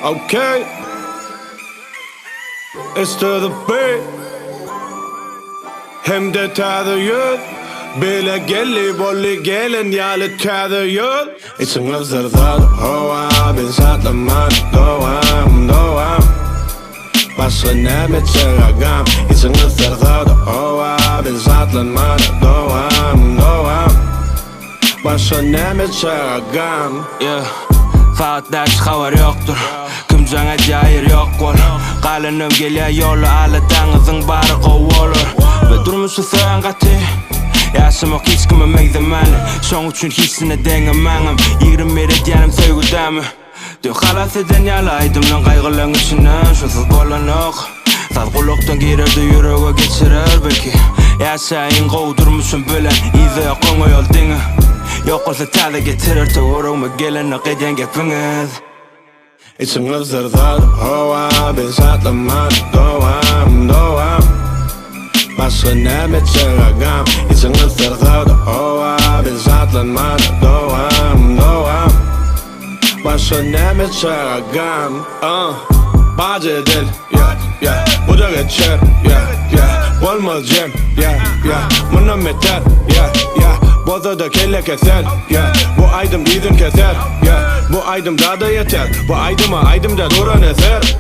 Okay, it's to the beat. Hem de tadı yıl. Bile gelli bolli gelin yalı tadı yıl. İçin ızdırdadı hova. Ben satlaman doğam. Başka ne meçeragam. İçin ızdırdadı hova. Ben satlaman doğam. Başka ne meçeragam. Saatler haber yoktur. Kimsene cayır yok ol. Kalınım geliyor yolu alıdanızın barı kovolur. Ve durmuşu soğan katı. Yaşamak hiç kime meyzemeli. Son üçün hissine dengemenim. 20 canım sevgudamı. Dün halas eden yalaydım lan kaygılan içinden. Şunsuz bolan yok. Saz kulaktan girerdi yüreğe geçirir belki. Yaşayın kovdurmuşum böyle. İze konu yol dini. Yok olsa tadı getirir tuğruğumu gelin o gecen gepiniz. İçin ızdırdadı hova. Ben satlaman doğam. Başka ne meçeragam. İçin ızdırdadı hova. Ben satlaman doğam. Başka ne meçeragam. Bacı dil, bu da geçer, olmaz cem, buna meter, boza da kelle keser, bu aydım dizim keser, bu aydım daha da yeter, bu aydımda duran eser.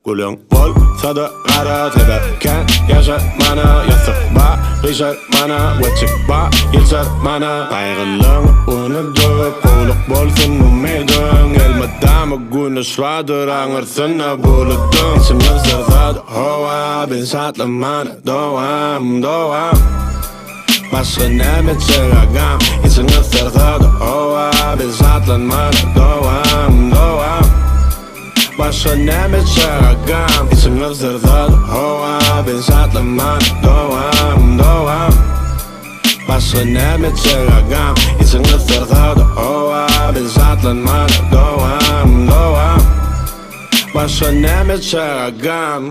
Gülün olsa da kara severken yaşamana yazık bakışar bana geçik bak geçer bana kaygılığını unutup kulluk bolsun umidin elmadamı güneş vardır anırsın bulutun İçim ızdırdadı hova ben satlamana doğam Başka ne meçeragam İçim ızdırdadı hova ben satlamana doğam Başka ne meçeragam İçim ızdırdadı hova ben satlaman doğam Başka ne meçeragam İçim ızdırdadı hova ben satlaman doğam Başka ne meçeragam